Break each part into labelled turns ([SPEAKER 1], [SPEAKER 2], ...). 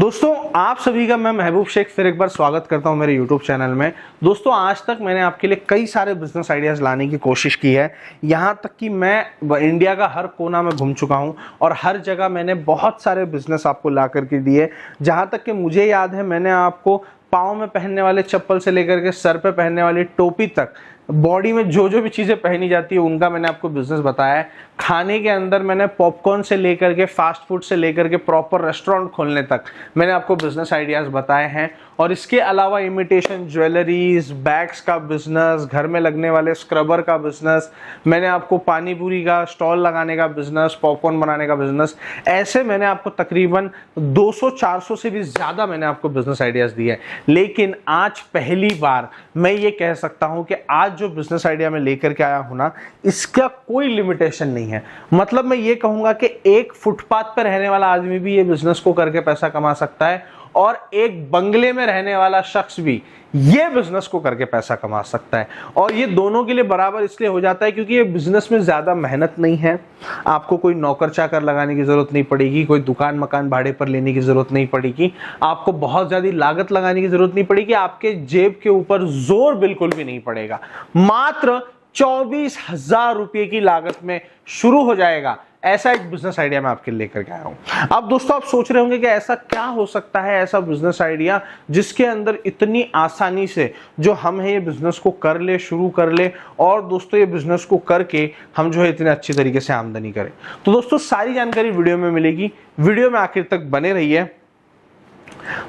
[SPEAKER 1] दोस्तों आप सभी का मैं महबूब शेख फिर एक बार स्वागत करता हूं मेरे YouTube चैनल में। दोस्तों आज तक मैंने आपके लिए कई सारे बिजनेस आइडियाज लाने की कोशिश की है, यहां तक कि मैं इंडिया का हर कोना में घूम चुका हूं और हर जगह मैंने बहुत सारे बिजनेस आपको ला करके दिए। जहां तक कि मुझे याद है मैंने आपको पाँव में पहनने वाले चप्पल से लेकर के सर पे पहनने वाली टोपी तक, बॉडी में जो जो भी चीजें पहनी जाती है उनका मैंने आपको बिजनेस बताया है। खाने के अंदर मैंने पॉपकॉर्न से लेकर के फास्ट फूड से लेकर के प्रॉपर रेस्टोरेंट खोलने तक मैंने आपको बिजनेस आइडियाज बताए हैं। और इसके अलावा इमिटेशन ज्वेलरीज, बैग्स का बिजनेस, घर में लगने वाले स्क्रबर का बिजनेस, मैंने आपको पानी पूरी का स्टॉल लगाने का बिजनेस, पॉपकॉर्न बनाने का बिजनेस, ऐसे मैंने आपको तकरीबन 200-400 से भी ज्यादा मैंने आपको बिजनेस आइडियाज दिए। लेकिन आज पहली बार मैं ये कह सकता हूं कि आज जो बिजनेस आइडिया मैं लेकर के आया हूं ना, इसका कोई लिमिटेशन नहीं है। मतलब मैं ये कहूंगा कि एक फुटपाथ पर रहने वाला आदमी भी ये बिजनेस को करके पैसा कमा सकता है और एक बंगले में रहने वाला शख्स भी ये बिजनेस को करके पैसा कमा सकता है। और ये दोनों के लिए बराबर इसलिए हो जाता है क्योंकि ये बिजनेस में ज्यादा मेहनत नहीं है, आपको कोई नौकर चाकर लगाने की जरूरत नहीं पड़ेगी, कोई दुकान मकान भाड़े पर लेने की जरूरत नहीं पड़ेगी, आपको बहुत ज्यादा लागत लगाने की जरूरत नहीं पड़ेगी, आपके जेब के ऊपर जोर बिल्कुल भी नहीं पड़ेगा। मात्र 24,000 रुपए की लागत में शुरू हो जाएगा ऐसा एक बिजनेस आइडिया मैं आपके लेकर के आया हूं। अब दोस्तों आप सोच रहे होंगे कि ऐसा क्या हो सकता है, ऐसा बिजनेस आइडिया जिसके अंदर इतनी आसानी से जो हम है ये बिजनेस को कर ले, शुरू कर ले और दोस्तों ये बिजनेस को करके हम जो है इतने अच्छी तरीके से आमदनी करें। तो दोस्तों सारी जानकारी वीडियो में मिलेगी, वीडियो में आखिर तक बने रहिए।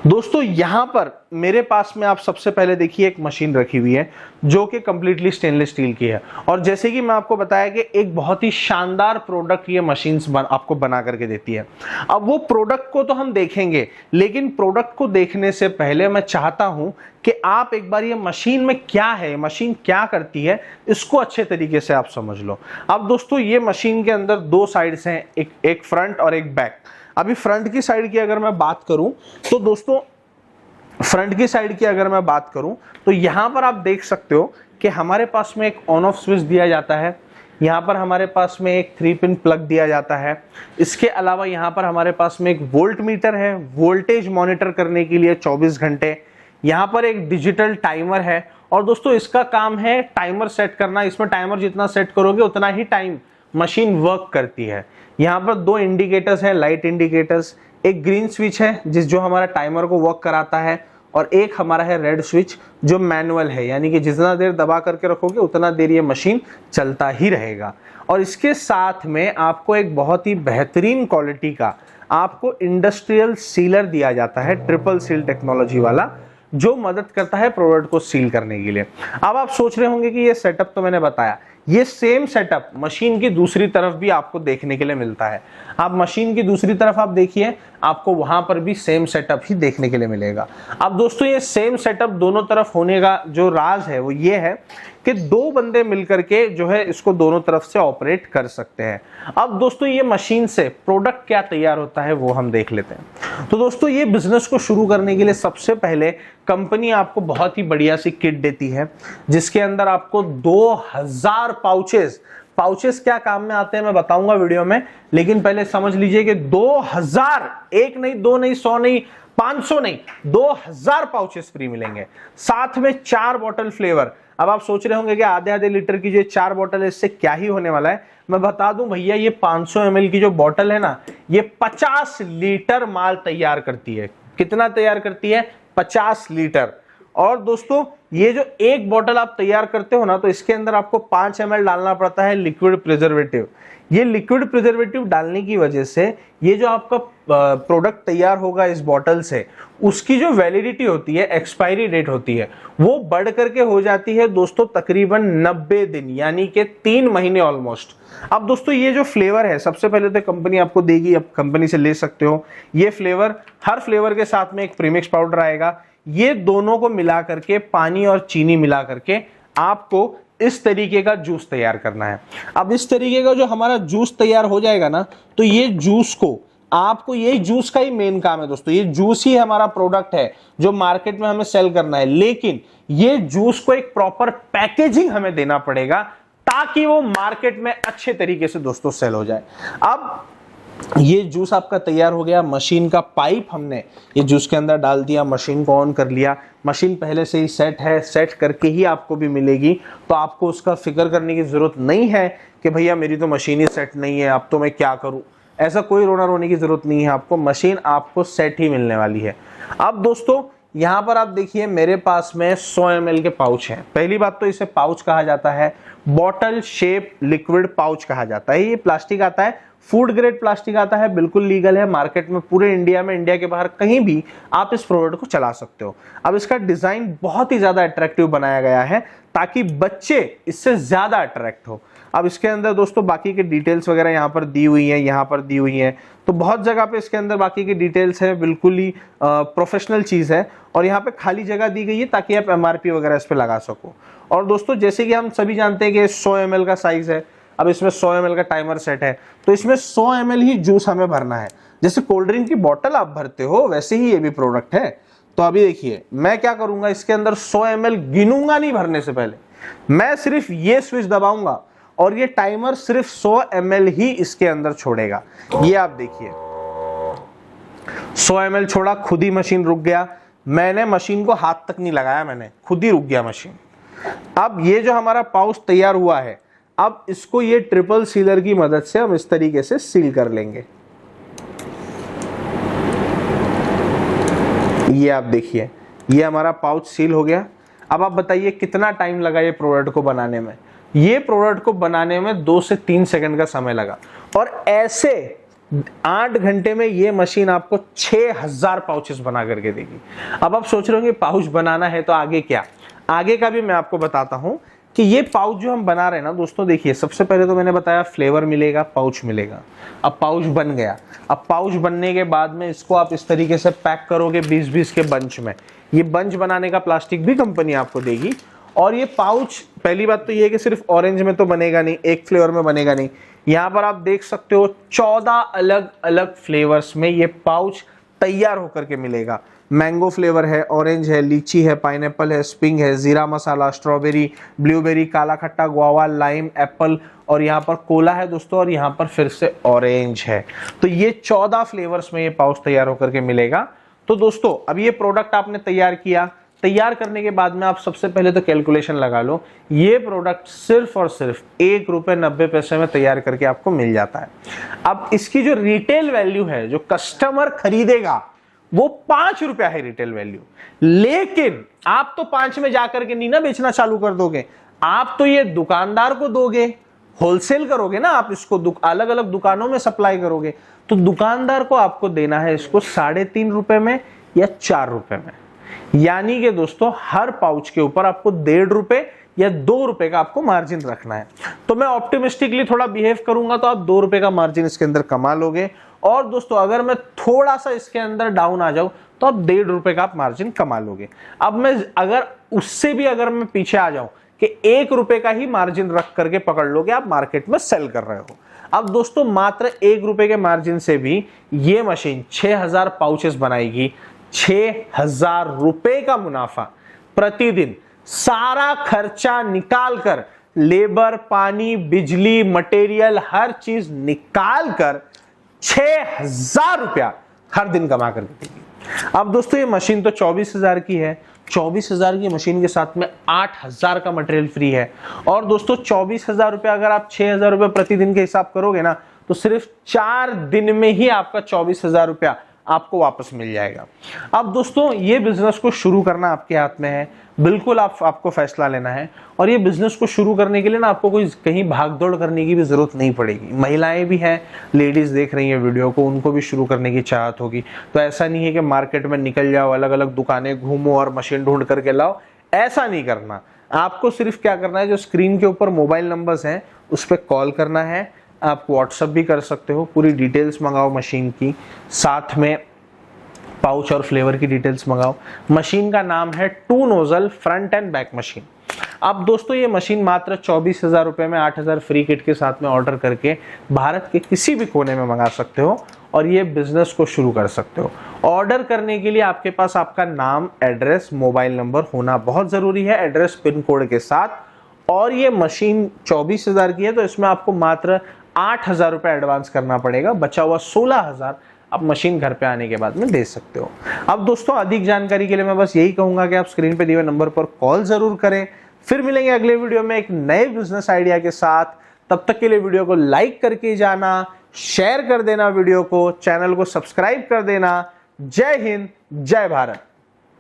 [SPEAKER 1] दोस्तों यहां पर मेरे पास में आप सबसे पहले देखिए एक मशीन रखी हुई है जो कि कंप्लीटली स्टेनलेस स्टील की है और जैसे कि मैं आपको बताया कि एक बहुत ही शानदार प्रोडक्ट ये मशीन आपको बना करके देती है। अब वो प्रोडक्ट को तो हम देखेंगे, लेकिन प्रोडक्ट को देखने से पहले मैं चाहता हूं कि आप एक बार ये मशीन में क्या है, मशीन क्या करती है, इसको अच्छे तरीके से आप समझ लो। अब दोस्तों ये मशीन के अंदर दो साइड्स हैं, एक फ्रंट और एक बैक। अभी फ्रंट की साइड की अगर मैं बात करूं तो दोस्तों फ्रंट की साइड की अगर मैं बात करूं तो यहां पर आप देख सकते हो कि हमारे पास में एक ऑन ऑफ स्विच दिया जाता है, यहां पर हमारे पास में एक 3 पिन प्लग दिया जाता है। इसके अलावा यहां पर हमारे पास में एक वोल्ट मीटर है, वोल्टेज मॉनिटर करने के लिए 24 घंटे। यहां पर एक डिजिटल टाइमर है और दोस्तों इसका काम है टाइमर सेट करना। इसमें टाइमर जितना सेट करोगे उतना ही टाइम मशीन वर्क करती है। यहाँ पर दो इंडिकेटर्स हैं, लाइट इंडिकेटर्स, एक ग्रीन स्विच है जो हमारा टाइमर को वर्क कराता है और एक हमारा है रेड स्विच जो मैनुअल है, यानी कि जितना देर दबा करके रखोगे उतना देर ये मशीन चलता ही रहेगा। और इसके साथ में आपको एक बहुत ही बेहतरीन क्वालिटी का आपको इंडस्ट्रियल सीलर दिया जाता है, ट्रिपल सील टेक्नोलॉजी वाला, जो मदद करता है प्रोडक्ट को सील करने के लिए। अब आप सोच रहे होंगे कि ये सेटअप तो मैंने बताया, ये सेम सेटअप मशीन की दूसरी तरफ भी आपको देखने के लिए मिलता है। आप मशीन की दूसरी तरफ आप देखिए, आपको वहां पर भी सेम सेटअप ही देखने के लिए मिलेगा। अब दोस्तों ये सेम सेटअप दोनों तरफ होने का जो राज है वो ये है कि दो बंदे मिलकर के जो है इसको दोनों तरफ से ऑपरेट कर सकते हैं। अब दोस्तों ये मशीन से प्रोडक्ट क्या तैयार होता है वो हम देख लेते हैं। तो दोस्तों ये बिजनेस को शुरू करने के लिए सबसे पहले कंपनी आपको बहुत ही बढ़िया सी किट देती है जिसके अंदर आपको 2000 पाउचेस क्या काम में आते हैं मैं बताऊंगा वीडियो में, लेकिन पहले समझ लीजिए कि 2000, एक नहीं, दो नहीं, 100 नहीं, 500 नहीं, 2000 पाउचेस फ्री मिलेंगे। साथ में 4 बॉटल फ्लेवर। अब आप सोच रहे होंगे कि आधे आधे लीटर की जो 4 बॉटल है इससे क्या ही होने वाला है। मैं बता दूं भैया, ये 500 ml की जो बॉटल है ना, ये 50 लीटर माल तैयार करती है। कितना तैयार करती है? 50 लीटर। और दोस्तों ये जो एक बॉटल आप तैयार करते हो ना, तो इसके अंदर आपको 5 ml डालना पड़ता है लिक्विड प्रिजर्वेटिव। ये लिक्विड प्रिजर्वेटिव डालने की वजह से ये जो आपका प्रोडक्ट तैयार होगा इस बॉटल से, उसकी जो वैलिडिटी होती है, एक्सपायरी डेट होती है, वो बढ़ करके हो जाती है दोस्तों तकरीबन 90 दिन, यानी कि 3 महीने ऑलमोस्ट। अब दोस्तों ये जो फ्लेवर है, सबसे पहले तो कंपनी आपको देगी, अब कंपनी से ले सकते हो ये फ्लेवर। हर फ्लेवर के साथ में एक प्रीमिक्स पाउडर आएगा। ये दोनों को मिला करके, पानी और चीनी मिला करके आपको इस तरीके का जूस तैयार करना है। अब इस तरीके का जो हमारा जूस तैयार हो जाएगा ना, तो ये जूस को आपको, ये जूस का ही मेन काम है दोस्तों, ये जूस ही हमारा प्रोडक्ट है जो मार्केट में हमें सेल करना है। लेकिन ये जूस को एक प्रॉपर पैकेजिंग हमें देना पड़ेगा ताकि वो मार्केट में अच्छे तरीके से दोस्तों सेल हो जाए। अब ये जूस आपका तैयार हो गया। मशीन का पाइप हमने ये जूस के अंदर डाल दिया, मशीन को ऑन कर लिया। मशीन पहले से ही सेट है, सेट करके ही आपको भी मिलेगी, तो आपको उसका फिक्र करने की जरूरत नहीं है कि भैया मेरी तो मशीन ही सेट नहीं है, अब तो मैं क्या करूं। ऐसा कोई रोना रोने की जरूरत नहीं है, आपको मशीन आपको सेट ही मिलने वाली है। अब दोस्तों यहाँ पर आप देखिए मेरे पास में 100 ml के पाउच हैं। पहली बात तो इसे पाउच कहा जाता है, बॉटल शेप लिक्विड पाउच कहा जाता है। ये प्लास्टिक आता है, फूड ग्रेड प्लास्टिक आता है, बिल्कुल लीगल है मार्केट में, पूरे इंडिया में, इंडिया के बाहर कहीं भी आप इस प्रोडक्ट को चला सकते हो। अब इसका डिजाइन बहुत ही ज्यादा अट्रैक्टिव बनाया गया है ताकि बच्चे इससे ज्यादा अट्रैक्ट हो। अब इसके अंदर दोस्तों बाकी के डिटेल्स वगैरह यहाँ पर दी हुई हैं, यहाँ पर दी हुई हैं, तो बहुत जगह पे इसके अंदर बाकी की डिटेल्स है, बिल्कुल ही प्रोफेशनल चीज है। और यहाँ पे खाली जगह दी गई है ताकि आप MRP वगैरह इस पे लगा सको। और दोस्तों जैसे कि हम सभी जानते हैं कि 100 ml का साइज है, अब इसमें 100 ml का टाइमर सेट है, तो इसमें 100 ml ही जूस हमें भरना है। जैसे कोल्ड ड्रिंक की बोतल आप भरते हो वैसे ही ये भी प्रोडक्ट है। तो अभी देखिए मैं क्या करूंगा, इसके अंदर 100 ml गिनूंगा नहीं भरने से पहले, मैं सिर्फ ये स्विच दबाऊंगा और ये टाइमर सिर्फ 100 ml ही इसके अंदर छोड़ेगा। ये आप देखिए 100 ml छोड़ा, खुद ही मशीन रुक गया। मैंने मशीन को हाथ तक नहीं लगाया, मैंने खुद ही रुक गया मशीन। अब ये जो हमारा पाउच तैयार हुआ है, अब इसको ये ट्रिपल सीलर की मदद से हम इस तरीके से सील कर लेंगे। ये आप देखिए ये हमारा पाउच सील हो गया। अब आप बताइए कितना टाइम लगा ये प्रोडक्ट को बनाने में। ये प्रोडक्ट को बनाने में 2 से 3 सेकंड का समय लगा, और ऐसे 8 घंटे में ये मशीन आपको 6000 पाउचेस बना करके देगी। अब आप सोच रहे होंगे पाउच बनाना है तो आगे क्या, आगे का भी मैं आपको बताता हूं कि ये पाउच जो हम बना रहे हैं ना दोस्तों, देखिए सबसे पहले तो मैंने बताया फ्लेवर मिलेगा, पाउच मिलेगा। अब पाउच बन गया, अब पाउच बनने के बाद में इसको आप इस तरीके से पैक करोगे 20-20 के बंच में। ये बंच बनाने का प्लास्टिक भी कंपनी आपको देगी। और ये पाउच, पहली बात तो ये है कि सिर्फ ऑरेंज में तो बनेगा नहीं, एक फ्लेवर में बनेगा नहीं। यहाँ पर आप देख सकते हो 14 अलग अलग फ्लेवर्स में ये पाउच तैयार होकर के मिलेगा। मैंगो फ्लेवर है, ऑरेंज है, लीची है, पाइनएप्पल है, स्प्रिंग है, जीरा मसाला, स्ट्रॉबेरी, ब्लूबेरी, काला खट्टा, गुआवा, लाइम, एप्पल, और यहाँ पर कोला है दोस्तों, और यहाँ पर फिर से ऑरेंज है। तो ये 14 फ्लेवर्स में ये पाउच तैयार होकर के मिलेगा। तो दोस्तों अब ये प्रोडक्ट आपने तैयार किया, तैयार करने के बाद में आप सबसे पहले तो कैलकुलेशन लगा लो, ये प्रोडक्ट सिर्फ और सिर्फ ₹1.90 में तैयार करके आपको मिल जाता है। अब इसकी जो रिटेल वैल्यू है, जो कस्टमर खरीदेगा, वो ₹5 है रिटेल वैल्यू। लेकिन आप तो 5 में जाकर के नहीं ना बेचना चालू कर दोगे, आप तो ये दुकानदार को दोगे, होलसेल करोगे ना आप इसको, अलग अलग दुकानों में सप्लाई करोगे। तो दुकानदार को आपको देना है इसको ₹3.5 में या ₹4 में। यानी कि दोस्तों हर पाउच के ऊपर आपको ₹1.5 या ₹2 का आपको मार्जिन रखना है। तो मैं ऑप्टिमिस्टिकली थोड़ा बिहेव करूंगा तो आप ₹2 का मार्जिन इसके अंदर कमा लोगे। और दोस्तों अगर मैं थोड़ा सा इसके अंदर डाउन आ जाऊं तो आप ₹1.5 का आप मार्जिन कमा लोगे। अब मैं अगर उससे भी अगर मैं पीछे आ जाऊं कि ₹1 का ही मार्जिन रख करके पकड़ लोगे, आप मार्केट में सेल कर रहे हो। अब दोस्तों मात्र ₹1 के मार्जिन से भी ये मशीन 6000 पाउचेस बनाएगी। ₹6000 का मुनाफा प्रतिदिन, सारा खर्चा निकाल कर, लेबर, पानी, बिजली, मटेरियल, हर चीज निकाल कर ₹6000 हर दिन कमा कर देगी। अब दोस्तों ये मशीन तो 24,000 की है, 24,000 की मशीन के साथ में 8,000 का मटेरियल फ्री है। और दोस्तों 24,000 अगर आप ₹6,000 प्रतिदिन के हिसाब करोगे ना, तो सिर्फ 4 दिन में ही आपका ₹24,000 आपको वापस मिल जाएगा। अब दोस्तों ये बिजनेस को शुरू करना आपके हाथ में है, बिल्कुल आपको फैसला लेना है। और ये बिजनेस को शुरू करने के लिए ना आपको कोई कहीं भागदौड़ करने की भी जरूरत नहीं पड़ेगी। महिलाएं भी हैं, लेडीज देख रही हैं वीडियो को, उनको भी शुरू करने की चाहत होगी। तो ऐसा नहीं है कि मार्केट में निकल जाओ, अलग अलग दुकानें घूमो और मशीन ढूंढ करके लाओ, ऐसा नहीं करना। आपको सिर्फ क्या करना है, जो स्क्रीन के ऊपर मोबाइल नंबर्स हैं उस पर कॉल करना है। आप व्हाट्सएप भी कर सकते हो, पूरी डिटेल्स मंगाओ मशीन की, साथ में पाउच और फ्लेवर की डिटेल्स मंगाओ। मशीन का नाम है 2 nozzle front end back machine. अब दोस्तों ये मशीन मात्र 24,000 में 8,000 फ्री किट के साथ में ऑर्डर करके भारत के किसी भी कोने में मंगा सकते हो और ये बिजनेस को शुरू कर सकते हो। ऑर्डर करने के लिए आपके पास आपका नाम, एड्रेस, मोबाइल नंबर होना बहुत जरूरी है, एड्रेस पिन कोड के साथ। और ये मशीन 24,000 की है, तो इसमें आपको मात्र 8,000 रुपए एडवांस करना पड़ेगा, बचा हुआ 16,000 आप मशीन घर पे आने के बाद में दे सकते हो। अब दोस्तों अधिक जानकारी के लिए मैं बस यही कहूंगा कि आप स्क्रीन पे दिए हुए नंबर पर कॉल जरूर करें। फिर मिलेंगे अगले वीडियो में एक नए बिजनेस आइडिया के साथ। तब तक के लिए वीडियो को लाइक करके जाना, शेयर कर देना, वीडियो को, चैनल को सब्सक्राइब कर देना। जय हिंद, जय भारत।